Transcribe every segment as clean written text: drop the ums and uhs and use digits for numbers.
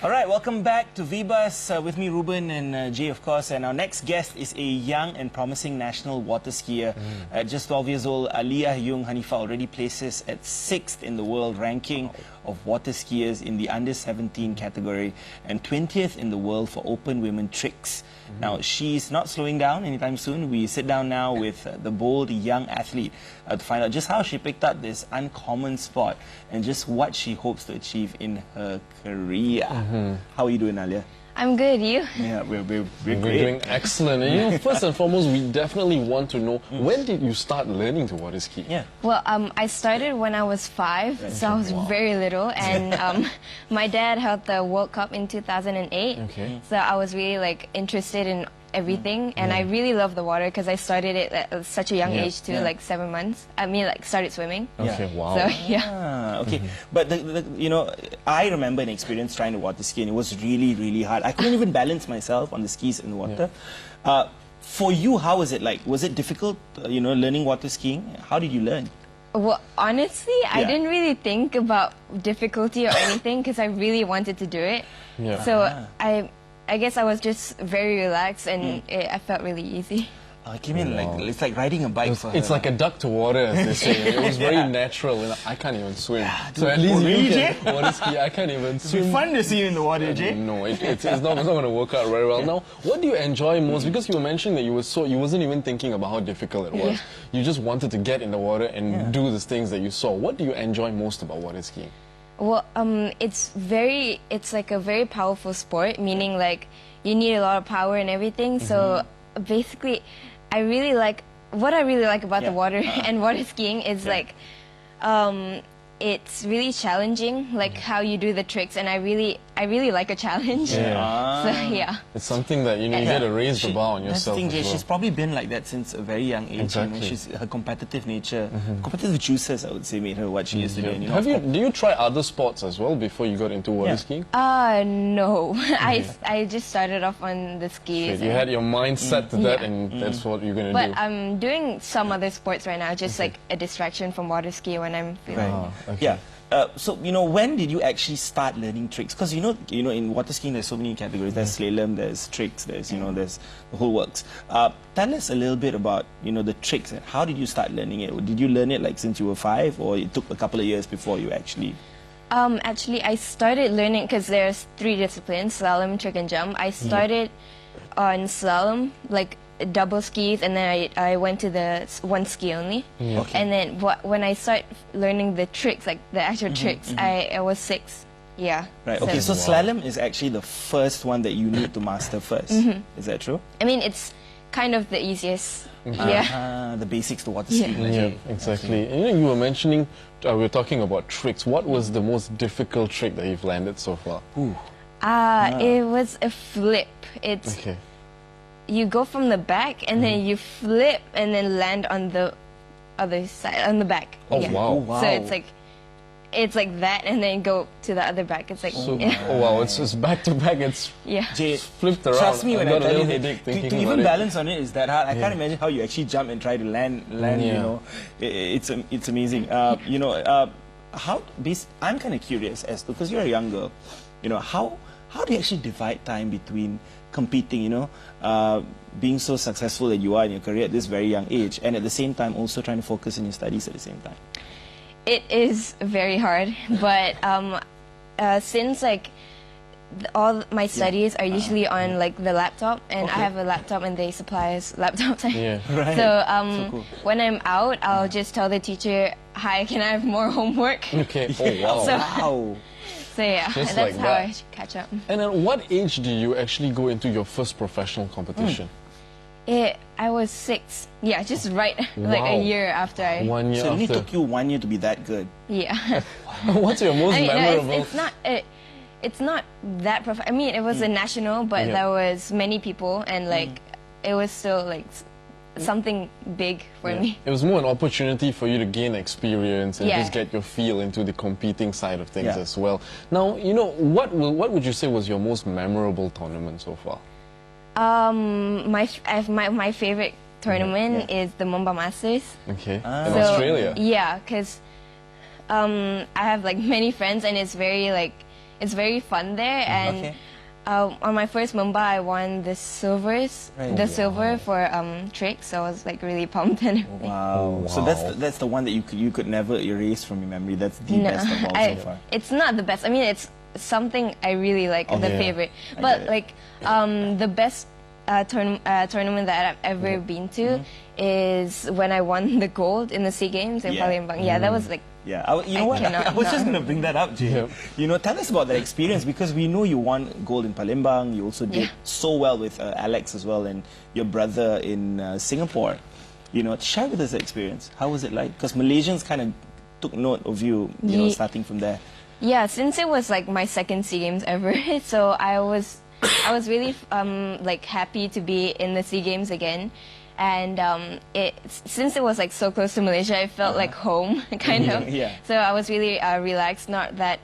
All right, welcome back to V-Bus with me, Ruben, and Jay, of course. And our next guest is a young and promising national water skier. At just 12 years old, Aaliyah Yoong Hanifah already places at 6th in the world ranking of water skiers in the under-17 category and 20th in the world for open women tricks. Now, she's not slowing down anytime soon. We sit down now with the bold young athlete to find out just how she picked up this uncommon sport and just what she hopes to achieve in her career. How are you doing, Aaliyah? I'm good, you? Yeah, we're great. Doing excellent. And you know, first and foremost, we definitely want to know, when did you start learning to water ski? Yeah. Well, I started when I was 5, so I was very little, and my dad held the World Cup in 2008, so I was really interested in everything, and I really love the water because I started it at such a young age too, like 7 months. I mean, started swimming. Okay, wow. So yeah. Okay, but you know, I remember an experience trying to water ski, and it was really hard. I couldn't even balance myself on the skis in the water. For you, how was it like? Was it difficult, you know, learning water skiing? How did you learn? Well, honestly, I didn't really think about difficulty or anything because I really wanted to do it. So I guess I was just very relaxed, and I felt really easy. I came in it's like riding a bike for her. It's like a duck to water, as they say. It was very natural, and I can't even swim. So at Oh, least really, you Jay? can water ski. I can't even swim. It's fun to see you in the water, Jay. No, it's not going to work out very well. Now, what do you enjoy most? Because you were mentioning that you wasn't even thinking about how difficult it was. You just wanted to get in the water and do the things that you saw. What do you enjoy most about water skiing? Well, it's like a very powerful sport, meaning like you need a lot of power and everything. So basically, what I really like about the water and water skiing is like, it's really challenging, like how you do the tricks, and I really like a challenge. So yeah. It's something that you got to raise the bar on yourself. That's the thing, Jay, she's probably been like that since a very young age. Exactly. You know, her competitive nature, competitive juices, I would say, made her what she is today. You know, do you try other sports as well before you got into water skiing? No. I just started off on the skis. You had your mind set to that, and that's what you're going to do. But I'm doing some other sports right now, just like a distraction from water ski when I'm feeling. Yeah. So, you know, when did you actually start learning tricks? Because, you know, in water skiing, there's so many categories. There's slalom, there's tricks, there's, you know, there's the whole works. Tell us a little bit about, you know, the tricks. And how did you start learning it? Did you learn it, like, since you were 5? Or it took a couple of years before you actually... Actually, I started learning, because there's 3 disciplines, slalom, trick, and jump. I started on slalom, like, double skis, and then I went to the one ski only. And then when I started learning the tricks, like the actual tricks, I was 6. Yeah. Right. Okay. So slalom is actually the first one that you need to master first. Is that true? I mean, it's kind of the easiest. Yeah. The basics to water skiing. Yeah, exactly. And, you know, you were mentioning, we were talking about tricks. What was the most difficult trick that you've landed so far? It was a flip. It's you go from the back, and then you flip, and then land on the other side, on the back. Oh, wow. So it's like that, and then go to the other back. It's like... It's back to back. It's Jay, flipped around. Trust me when I tell you that to even it. balance on it is that hard. I can't imagine how you actually jump and try to land. You know, it's amazing. You know, I'm kind of curious as to, because you're a young girl, you know, how do you actually divide time between competing, you know, being so successful that you are in your career at this very young age, and at the same time also trying to focus on your studies at the same time? It is very hard, but since like all my studies are usually on like the laptop, and I have a laptop, and they supply us laptops. So cool. When I'm out, I'll just tell the teacher, "Hi, can I have more homework?" Okay. Oh wow. So yeah, Just that's like how I catch up. And at what age did you actually go into your first professional competition? I was 6. Yeah, just like a year after I... 1 year So it only after. took you 1 year to be that good. Yeah. What's your most memorable? It's not that I mean, it was a national, but there was many people, and like it was still like something big for me. It was more an opportunity for you to gain experience and just get your feel into the competing side of things as well. Now, you know, what would you say was your most memorable tournament so far? My favorite tournament is the Mumbai Masters. Okay. In Australia. Yeah, because I have like many friends, and it's very like it's very fun there. And Okay. on my first Mumbai, I won the silver for tricks. So I was like really pumped and everything. Wow. So that's the one that you could never erase from your memory. That's the best of all so far. It's not the best. I mean, it's something I really like, the favorite. I But get it. like the best tournament that I've ever been to is when I won the gold in the SEA Games in Palembang. Yeah, that was like. Yeah, you know what? cannot I was just not. going to bring that up, Jay. Yep. You know, tell us about that experience, because we know you won gold in Palembang. You also did so well with Alex as well, and your brother in Singapore. You know, share with us the experience. How was it like? Because Malaysians kind of took note of you, you know, starting from there. Yeah, since it was like my second SEA Games ever, so I was really like happy to be in the SEA Games again. And since it was like so close to Malaysia, it felt like home, kind of. Yeah. So I was really relaxed, not that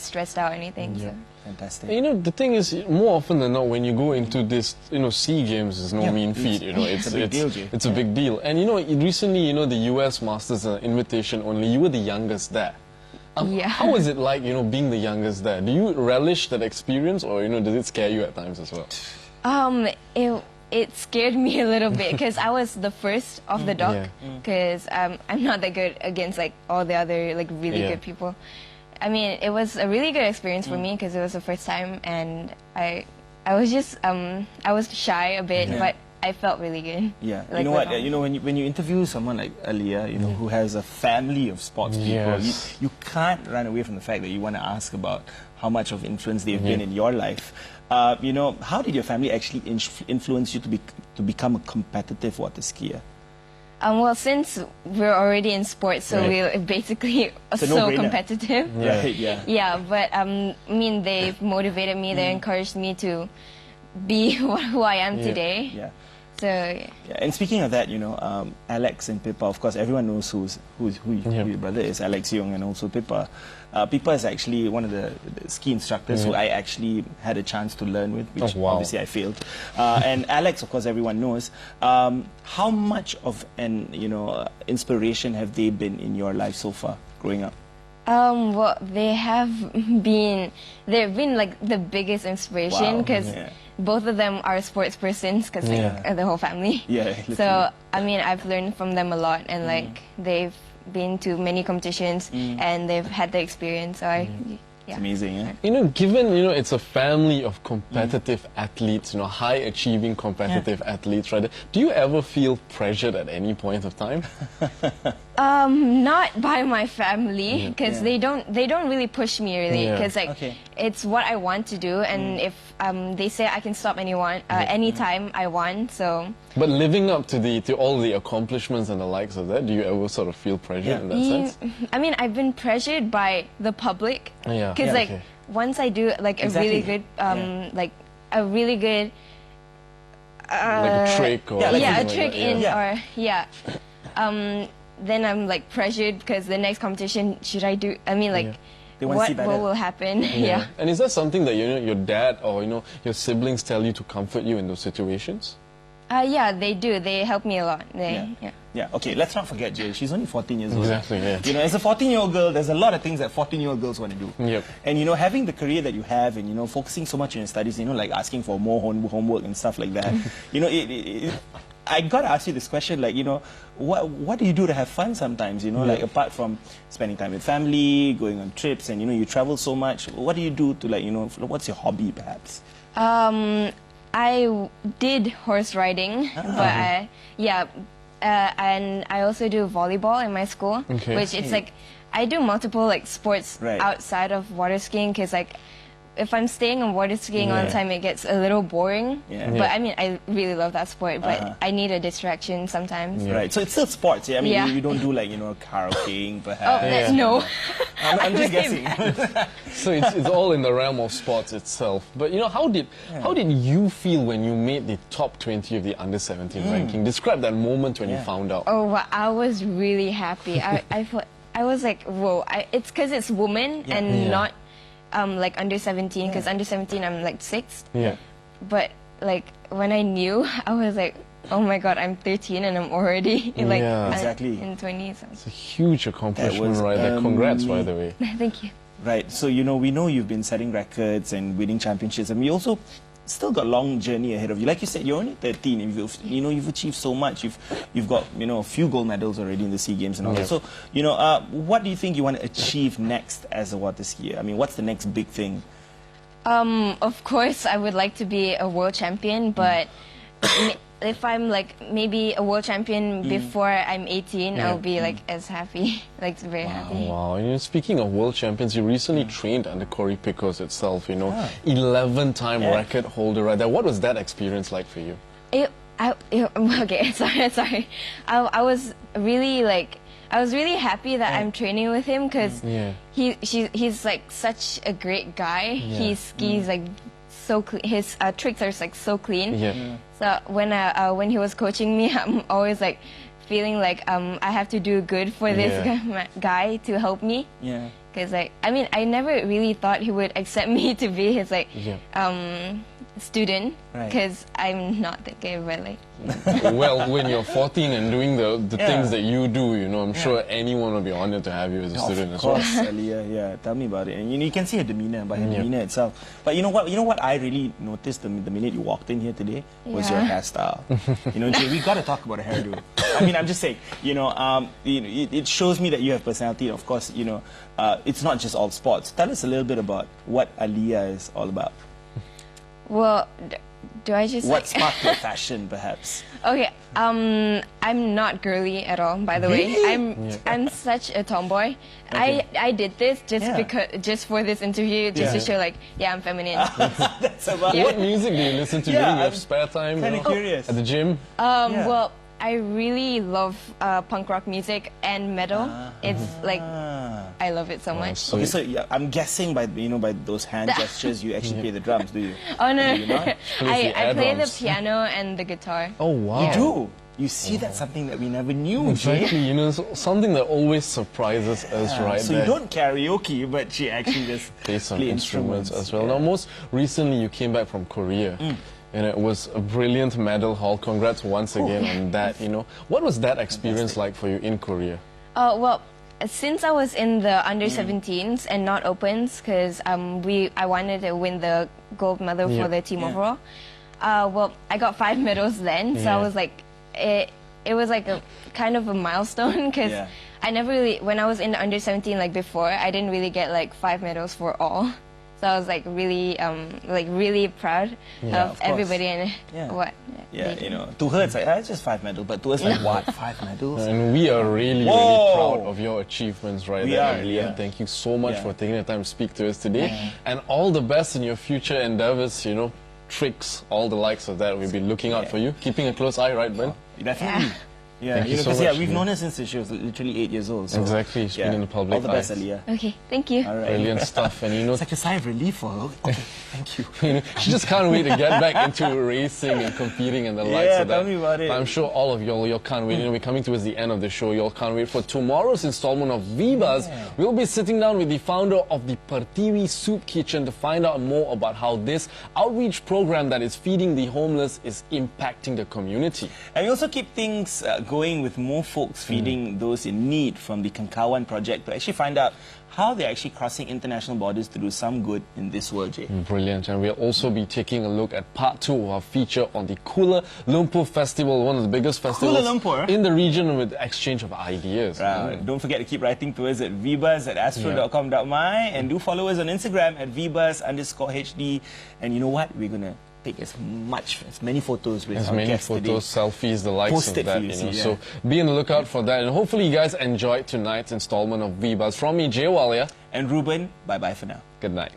stressed out or anything. So. Fantastic. You know, the thing is, more often than not, when you go into this, you know, SEA Games is no mean feat. You know, it's a big deal, Jay. It's a big deal. And you know, recently, you know, the US Masters invitation only. You were the youngest there. Yeah. How was it like, you know, being the youngest there? Do you relish that experience, or you know, does it scare you at times as well? It scared me a little bit because I was the first off the dock because I'm not that good against like all the other like really good people. I mean, it was a really good experience for me because it was the first time, and I was just I was shy a bit, but I felt really good. Yeah, Like, you know what? You know, when you interview someone like Aaliyah, you know, who has a family of sports people, you can't run away from the fact that you want to ask about how much of influence they've been in your life. You know, how did your family actually influence you to become a competitive water skier? Well, since we're already in sports, so we're basically so competitive. Right, yeah. Yeah, but I mean, they've motivated me. They encouraged me to be who I am today. Yeah. So yeah. And speaking of that, you know, Alex and Pippa, of course, everyone knows who your brother is, Alex Yoong, and also Pippa. Pippa is actually one of the ski instructors who I actually had a chance to learn with, which obviously I failed. And Alex, of course, everyone knows. How much of an inspiration have they been in your life so far, growing up? Well, they've been like the biggest inspiration because both of them are sports persons because like, the whole family. Yeah. Literally. So I mean, I've learned from them a lot, and like they've been to many competitions and they've had the experience. So It's amazing, eh? You know, given, you know, it's a family of competitive athletes, you know, high-achieving competitive athletes, right? Do you ever feel pressured at any point of time? Not by my family, because they don't really push me really, because like it's what I want to do, and if they say I can stop anytime I want, so. But living up to all the accomplishments and the likes of that, do you ever sort of feel pressured in that sense? I mean, I've been pressured by the public, because like once I do like a really good like a really good like a trick or a trick then I'm like pressured because the next competition, should I do? I mean, like, what will happen? Yeah. And is that something that your dad or your siblings tell you to comfort you in those situations? Yeah, they do. They help me a lot. Yeah. Okay, let's not forget Jay. She's only 14 years old. Exactly. Yeah. You know, as a 14-year-old girl, there's a lot of things that 14-year-old girls want to do. Yep. And having the career that you have, and focusing so much on your studies, like asking for more homework and stuff like that. I got to ask you this question, like, what do you do to have fun sometimes, like apart from spending time with family, going on trips, and, you travel so much, what do you do to, like, what's your hobby, perhaps? I did horse riding, but and I also do volleyball in my school, which it's like, I do multiple, like, sports outside of water skiing, because, like, if I'm staying on water skiing all the time, it gets a little boring. But I mean, I really love that sport, but I need a distraction sometimes. Right, so it's still sports, I mean, you don't do like, karaokeing perhaps. No. I'm just guessing. So it's all in the realm of sports itself. But how did you feel when you made the top 20 of the under-17 ranking? Describe that moment when you found out. Oh, well, I was really happy. I was like, whoa, it's because it's women and not like under 17, because under 17 I'm like 6th. Yeah. But like when I knew, I was like, oh my god, I'm 13 and I'm already exactly in 20s. So. It's a huge accomplishment right there. Congrats, by the way. Thank you. Right. So, you know, we know you've been setting records and winning championships, and we also still got a long journey ahead of you. Like you said, you're only 13. And you've achieved so much. You've got, you know, a few gold medals already in the SEA Games and all that. So, you know, what do you think you want to achieve next as a water skier? I mean, what's the next big thing? Of course, I would like to be a world champion, but if I'm like maybe a world champion before I'm 18, I'll be like as happy, like very happy. Wow, you know, speaking of world champions, you recently trained under Corey Pickles itself, you know, 11-time record holder right there. What was that experience like for you? Okay, sorry. I was really happy that I'm training with him because he's like such a great guy. He skis like so clean. His tricks are like so clean. So when he was coaching me, I'm always like feeling like I have to do good for this guy to help me. Because like I never really thought he would accept me to be his like student, because I'm not that gay, but like. Well, when you're 14 and doing the things that you do, you know, I'm sure anyone will be honored to have you as a student as well. Of course, Aaliyah, tell me about it. And you can see her demeanor by her demeanor itself. But you know what I really noticed the minute you walked in here today was your hairstyle. You know, Jay, we got to talk about a hairdo. I mean, I'm just saying, you know, it shows me that you have personality. Of course, you know, it's not just all sports. Tell us a little bit about what Aaliyah is all about. Well, do I just what sparked your fashion, perhaps? Okay, I'm not girly at all, by the way. I'm such a tomboy. I did this just for this interview, just to show like, I'm feminine. That's about What music do you listen to during your spare time? Kind of curious. At the gym? Well, I really love punk rock music and metal. It's like I love it so much. Okay, so I'm guessing by those hand gestures you actually play the drums, do you? Oh no, Do you not? I play the piano and the guitar. Oh wow! You do. You see, that's something that we never knew. Exactly, you know, something that always surprises us, right? So there. you don't karaoke, but she actually just play some play instruments as well. Now, most recently, you came back from Korea. And it was a brilliant medal haul. Congrats once again on that. You know, what was that experience like for you in Korea? Well, since I was in the under-17s and not opens, because I wanted to win the gold medal for the team overall. Well, I got 5 medals then, so I was like, it was like a kind of a milestone, because I never really, when I was in the under-17 like before, I didn't really get like 5 medals for all. So I was like really proud of everybody and what. You know, to her it's like it's just 5 medals, but to us like what 5 medals? And we are really proud of your achievements right there, Aaliyah. Thank you so much for taking the time to speak to us today, and all the best in your future endeavors. You know, tricks, all the likes of that. We'll be looking out for you, keeping a close eye, right, Ben? Definitely. Yeah, Thank you so because much. we've known her since she was literally 8 years old. So, exactly, she's been in the public All the best, eye. Aaliyah. Okay, thank you. All right. Brilliant stuff, and you know, It's like a sigh of relief for her. Okay, thank you. you know, she just can't wait to get back into racing and competing and the likes of that. Tell me about it. I'm sure all of y'all can't wait. You know, we're coming towards the end of the show. Y'all can't wait for tomorrow's installment of V-Buzz. We'll be sitting down with the founder of the Pertiwi Soup Kitchen to find out more about how this outreach program that is feeding the homeless is impacting the community. And we also keep things going with more folks feeding those in need from the Kankawan project to actually find out how they're actually crossing international borders to do some good in this world, Jay. Brilliant. And we'll also be taking a look at part 2 of our feature on the Kuala Lumpur Festival, one of the biggest festivals in the region with exchange of ideas. Don't forget to keep writing to us at vbuzz@astro.com.my and do follow us on Instagram at vbuzz_HD. And you know what? We're going to take as many photos with our guests today. Selfies, the likes of that, you know. So be on the lookout for that. And hopefully you guys enjoyed tonight's installment of V-Buzz. From me, Jay Walia. And Ruben, bye-bye for now. Good night.